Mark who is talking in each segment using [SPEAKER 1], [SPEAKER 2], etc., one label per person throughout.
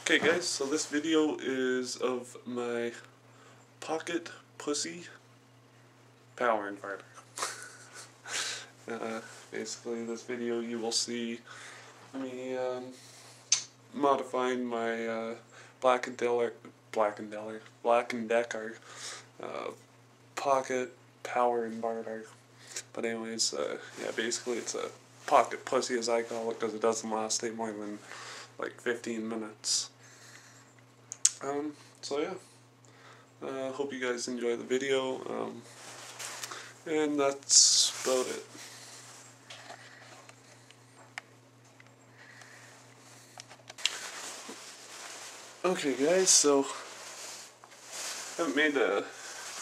[SPEAKER 1] Okay guys, so this video is of my pocket pussy power inverter. Basically this video you will see me modifying my Black & Decker pocket power inverter. But anyways, yeah, basically it's a pocket pussy as I call it because it doesn't last any more than like 15 minutes. So yeah, hope you guys enjoy the video, and that's about it. Okay guys, so I haven't made a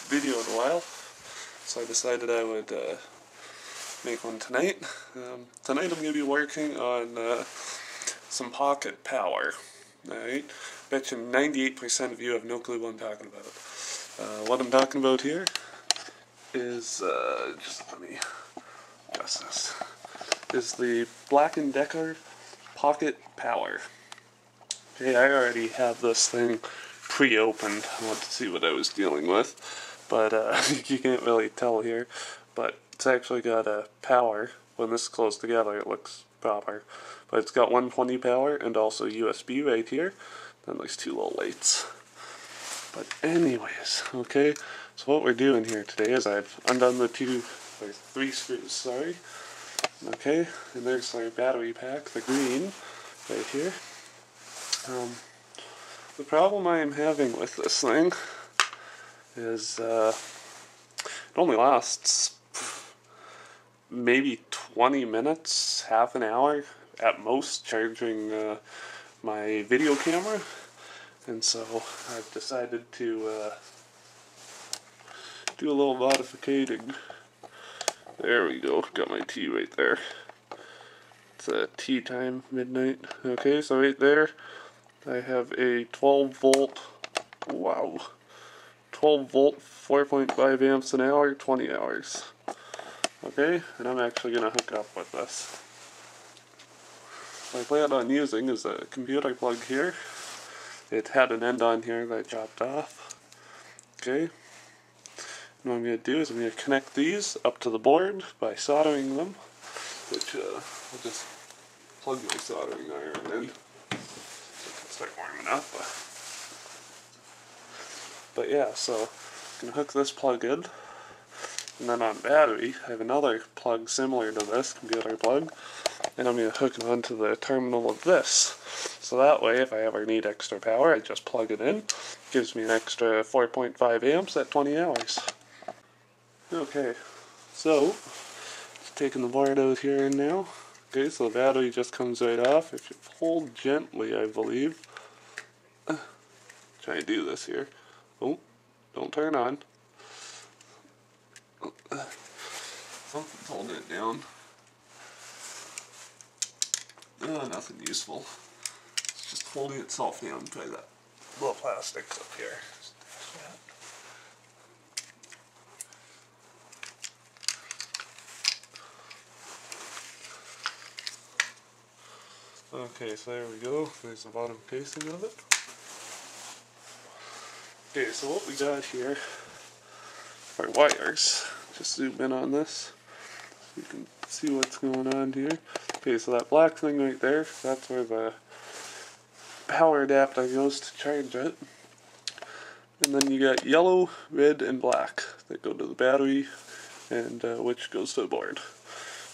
[SPEAKER 1] video in a while, so I decided I would make one tonight. Tonight I'm going to be working on some pocket power. Alright, bet you 98% of you have no clue what I'm talking about. What I'm talking about here is, just let me guess this, is the Black & Decker Pocket Power. Okay, I already have this thing pre-opened. I want to see what I was dealing with, but you can't really tell here, but it's actually got a power. When this is closed together it looks proper, but it's got 120 power and also USB right here, then there's two little lights. But anyways, okay, so what we're doing here today is I've undone the three screws, sorry, okay, and there's our battery pack, the green, right here. The problem I am having with this thing is it only lasts maybe 20 minutes, half an hour at most, charging my video camera, and so I've decided to do a little modificating. There we go, got my tea right there. It's tea time, midnight. Okay, so right there I have a 12 volt, wow, 12 volt, 4.5 amps an hour, 20 hours. Okay, and I'm actually going to hook up with this. What I plan on using is a computer plug here. It had an end on here that I chopped off. Okay, and what I'm going to do is I'm going to connect these up to the board by soldering them, which I'll just plug my soldering iron in. Start warming up. But yeah, so I'm going to hook this plug in, and then on battery I have another plug similar to this, computer plug, and I'm going to hook it onto the terminal of this. So that way if I ever need extra power I just plug it in. Gives me an extra 4.5 amps at 20 hours. Okay, so just taking the board out here and now. Okay, so the battery just comes right off. If you pull gently, I believe. Try to do this here. Oh, don't turn on. Something's holding it down. Oh, nothing useful. It's just holding itself down by that little plastic up here. Okay, so there we go. There's the bottom casing of it. Okay, so what we got here are wires. Just zoom in on this so you can see what's going on here. Okay, so that black thing right there, that's where the power adapter goes to charge it. And then you got yellow, red, and black that go to the battery, and which goes to the board.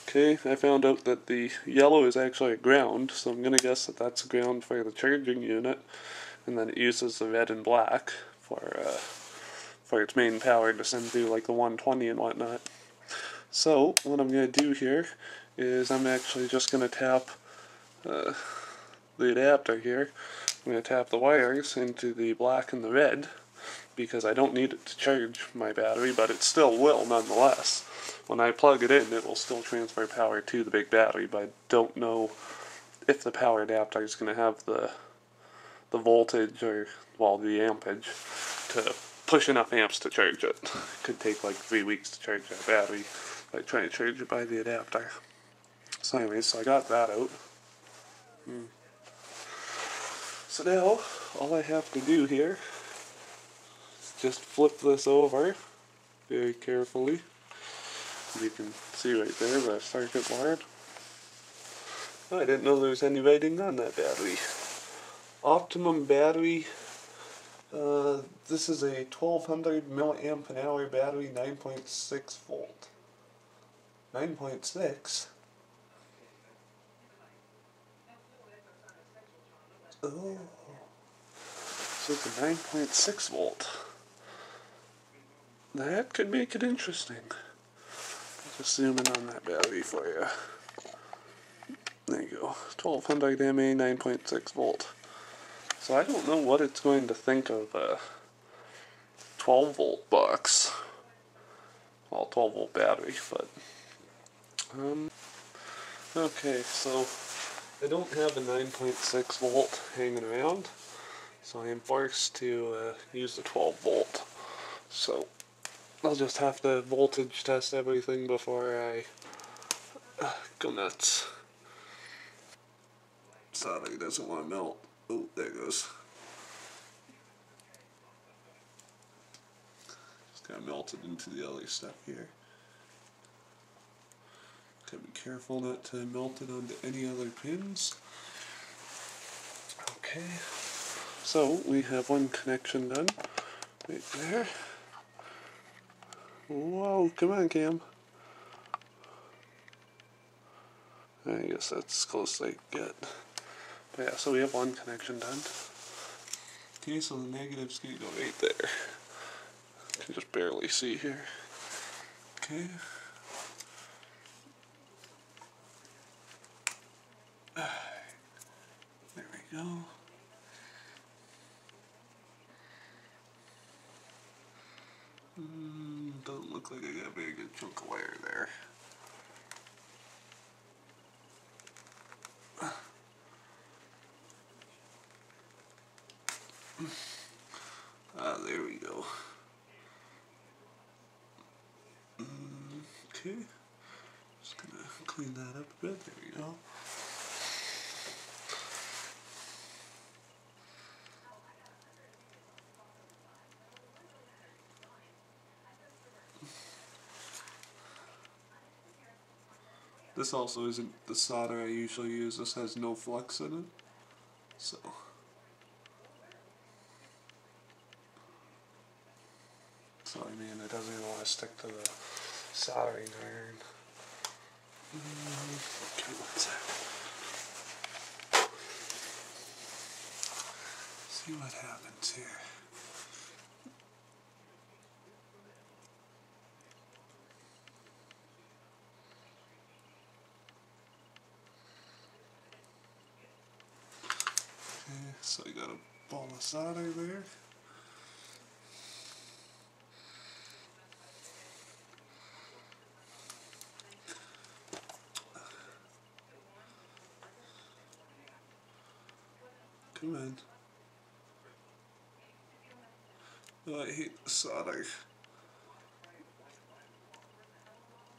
[SPEAKER 1] Okay, I found out that the yellow is actually a ground, so I'm going to guess that that's a ground for the charging unit, and then it uses the red and black for its main power to send through like the 120 and whatnot. So what I'm going to do here is I'm actually just going to tap the adapter here. I'm going to tap the wires into the black and the red because I don't need it to charge my battery, but it still will nonetheless. When I plug it in, it will still transfer power to the big battery, but I don't know if the power adapter is going to have the voltage or, well, the ampage to push enough amps to charge it. It could take like 3 weeks to charge that battery by trying to charge it by the adapter. So anyways, so I got that out. So now, all I have to do here is just flip this over very carefully. You can see right there the circuit board. Oh, I didn't know there was any writing on that battery. Optimum battery. This is a 1200 milliamp an hour battery, 9.6 volt. 9.6? Oh. So it's a 9.6 volt. That could make it interesting. Just zoom in on that battery for you. There you go. 1200 mAh, 9.6 volt. So I don't know what it's going to think of a 12 volt box. Well, 12 volt battery, but okay, so I don't have a 9.6 volt hanging around, so I am forced to use the 12 volt. So I'll just have to voltage test everything before I go nuts. Solder doesn't want to melt. Oh, there it goes. Just got melted into the other stuff here. Gotta be careful not to melt it onto any other pins. Okay, so we have one connection done right there. Whoa, come on, Cam. I guess that's as close as I get. But yeah, so we have one connection done. Okay, so the negative's gonna go right there. You can just barely see here. Okay. There we go. Doesn't look like I got a very good chunk of wire there. There we go. Okay. Just gonna clean that up a bit. There we go. This also isn't the solder I usually use. This has no flux in it. So I mean, it doesn't even want to stick to the soldering iron. Okay, one sec. See what happens here. Okay, so I got a ball of solder there. Come on. Oh, I hate the solder.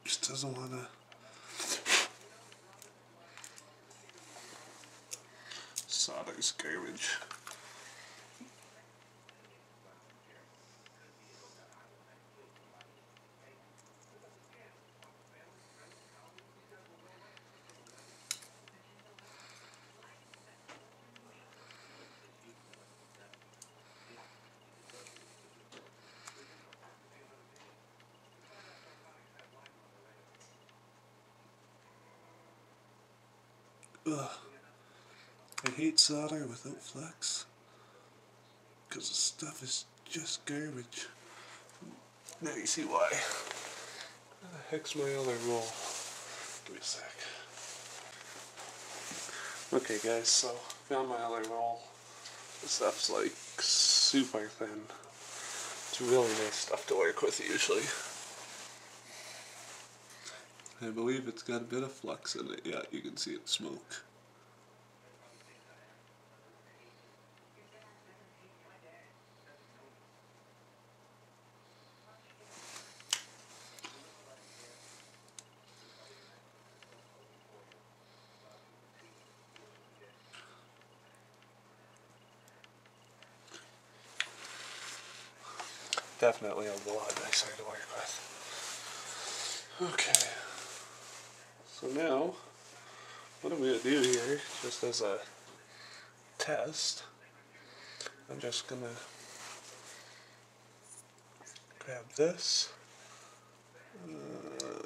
[SPEAKER 1] Just doesn't want to. Solder's garbage. Ugh. I hate solder without flux, because the stuff is just garbage. Now you see why. Where the heck's my other roll? Give me a sec. Okay guys, so found my other roll. This stuff's like super thin. It's really nice stuff to work with usually. I believe it's got a bit of flux in it. Yeah, you can see it smoke. definitely a lot nicer to work with. Okay, so now what I'm going to do here, just as a test, I'm just going to grab this.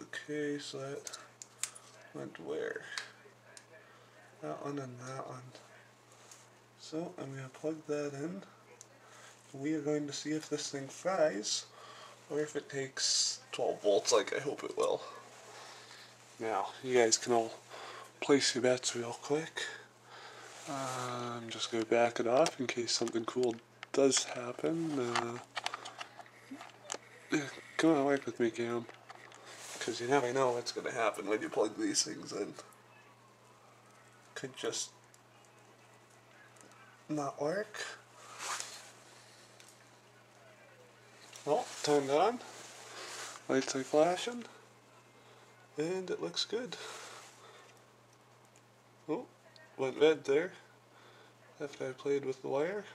[SPEAKER 1] Okay, so that went where? That one and that one. So I'm going to plug that in. We are going to see if this thing fries, or if it takes 12 volts like I hope it will. Now, you guys can all place your bets real quick. I'm just going to back it off in case something cool does happen. Yeah, come on, work with me, Cam. Because you never know what's going to happen when you plug these things in. Could just not work. Well, turned on. Lights are flashing. And it looks good. Oh, went red there. After I played with the wire.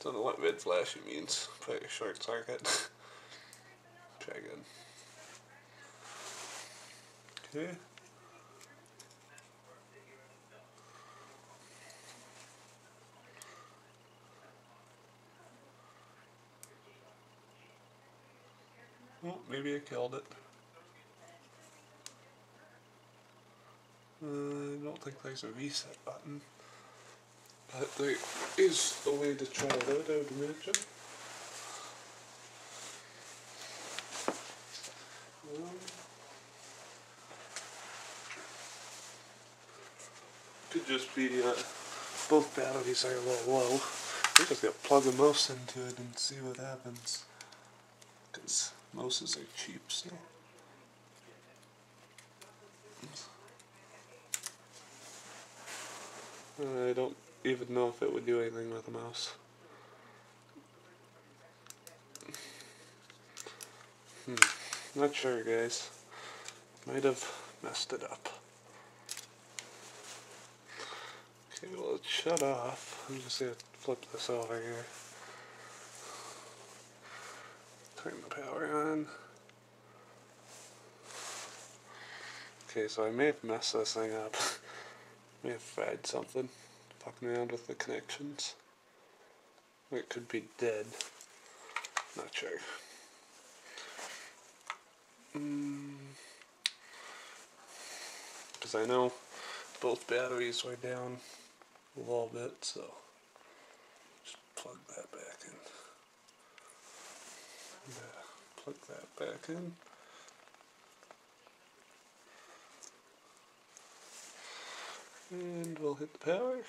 [SPEAKER 1] Don't know what red flashing means. Probably a short circuit. Try again. Okay. Oh, maybe I killed it. I don't think there's a reset button. But there is a way to try it out, I would imagine. Could just be both batteries are a little low. I'm just gonna plug a mouse into it and see what happens. Because mouses are cheap still. I don't even know if it would do anything with a mouse. Not sure, guys. Might have messed it up. Okay, well, it's shut off. I'm just gonna flip this over here. Turn the power on. Okay, so I may have messed this thing up. May have fried something. Fucking around with the connections. Or it could be dead. Not sure. Because I know both batteries were down a little bit, so just plug that back in. Yeah, plug that back in. And we'll hit the power.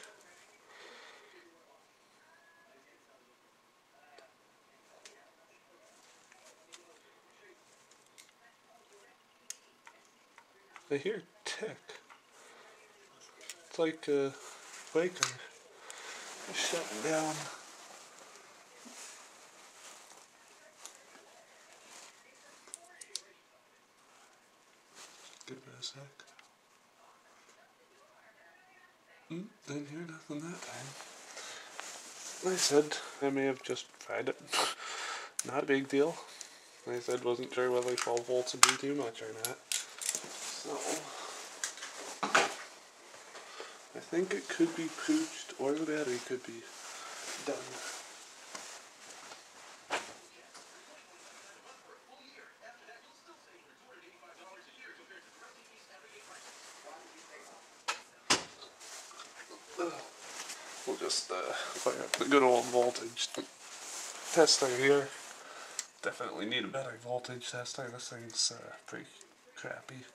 [SPEAKER 1] I hear tick. It's like a breaker shutting down. Give it a sec. Didn't hear nothing that time. Like I said, I may have just fried it. Not a big deal. Like I said, wasn't sure whether 12 volts would be too much or not. So, I think it could be pooched, or the battery could be done. We'll just fire up the good old voltage tester here. Definitely need a better voltage tester. This thing's pretty crappy.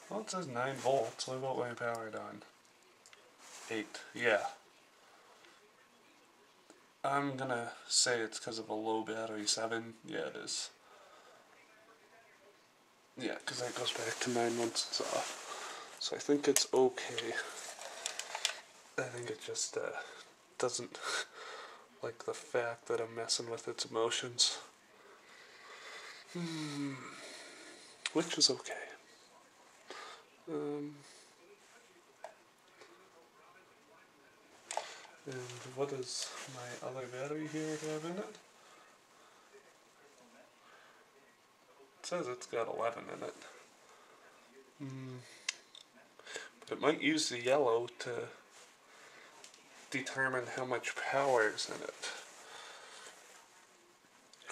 [SPEAKER 1] Well, it says 9 volts. What about when I power it on? 8. Yeah. I'm gonna say it's because of a low battery. 7. Yeah, it is. Yeah, because that goes back to 9 once it's off. So I think it's okay. I think it just doesn't like the fact that I'm messing with its emotions. Which is okay. And what does my other battery here have in it? It says it's got 11 in it. But it might use the yellow to determine how much power is in it.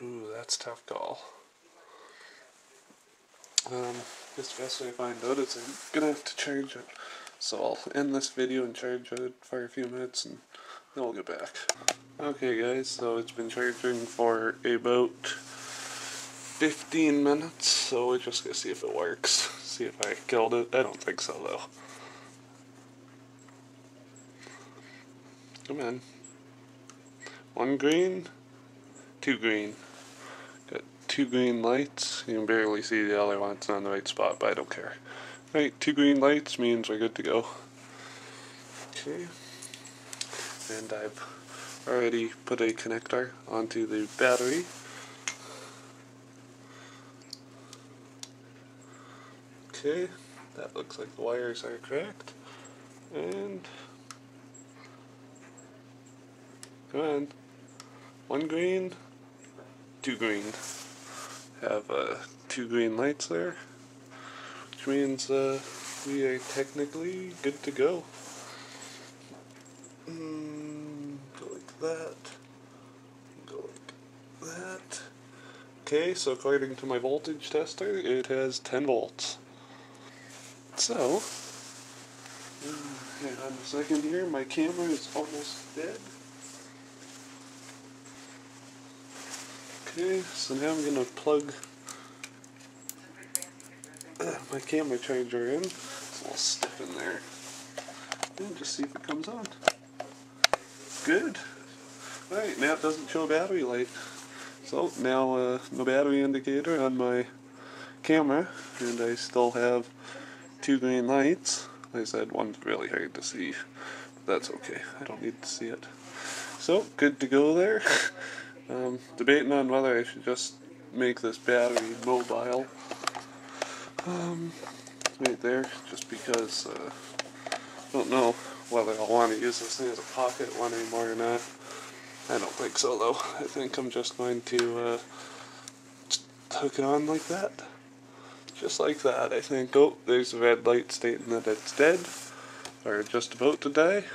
[SPEAKER 1] Ooh, that's a tough call. Just the best way to find out is I'm gonna have to charge it. So I'll end this video and charge it for a few minutes and then we'll get back. Okay guys, so it's been charging for about 15 minutes, so we're just gonna see if it works. See if I killed it. I don't think so though. Come on. 1 green, 2 green. Got 2 green lights. You can barely see the other one. It's not in the right spot, but I don't care. Right, 2 green lights means we're good to go. Okay. And I've already put a connector onto the battery. Okay, that looks like the wires are correct. And come on. 1 green, 2 green. Have 2 green lights there, which means we are technically good to go. Go like that. Go like that. Okay, so according to my voltage tester, it has 10 volts. So, hang on a second here, my camera is almost dead. Okay, so now I'm going to plug my camera charger in. It's a little stiff in there. And just see if it comes on. Good. Alright, now it doesn't show a battery light. So now no battery indicator on my camera, and I still have 2 green lights. Like I said, one's really hard to see, but that's okay. I don't need to see it. So, good to go there. Debating on whether I should just make this battery mobile. Right there, just because I don't know whether I'll want to use this thing as a pocket one anymore or not. I don't think so though. I think I'm just going to hook it on like that. Just like that, I think. Oh, there's a red light stating that it's dead, or just about to die.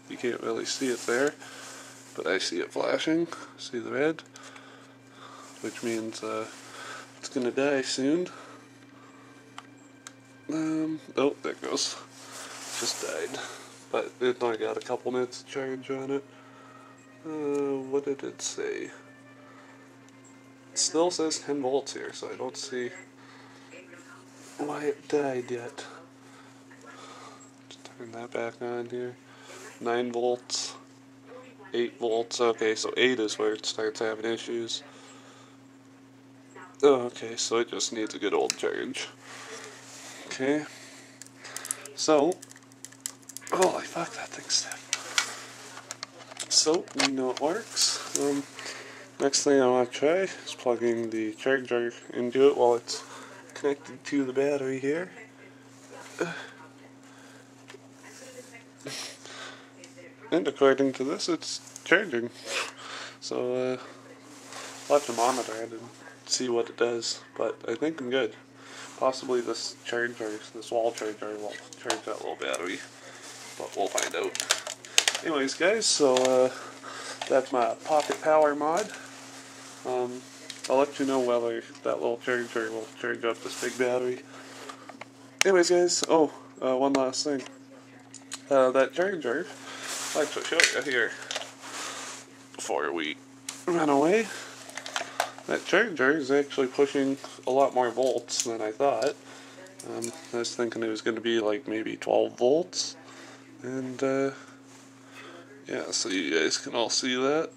[SPEAKER 1] You can't really see it there, but I see it flashing. See the red? Which means it's gonna die soon. Oh, there it goes. Just died. But it only got a couple minutes of charge on it. What did it say? It still says 10 volts here, so I don't see why it died yet. Just turn that back on here. 9 volts. 8 volts. Okay, so 8 is where it starts having issues. Oh, okay, so it just needs a good old charge. Okay. So, holy fuck, that thing's stiff. So, we know it works. Next thing I want to try is plugging the charger into it while it's connected to the battery here. And according to this, it's charging. So, I'll have to monitor it and see what it does, but I think I'm good. Possibly this charger, this wall charger, will charge that little battery, but we'll find out. Anyways, guys, so that's my pocket power mod. I'll let you know whether that little charger will charge up this big battery. Anyways, guys, one last thing. That charger, I'll actually show you here before we run away. That charger is actually pushing a lot more volts than I thought. I was thinking it was going to be like maybe 12 volts. And, yeah, so you guys can all see that.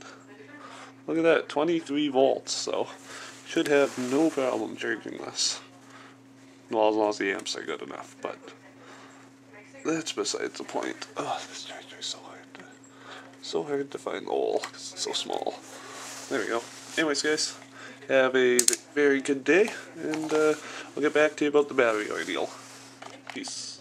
[SPEAKER 1] Look at that, 23 volts, so should have no problem charging this. Well, as long as the amps are good enough, but that's besides the point. Oh, this charger is so hard to find the hole, because it's so small. There we go. Anyways, guys, have a very good day, and I'll get back to you about the battery ordeal. Peace.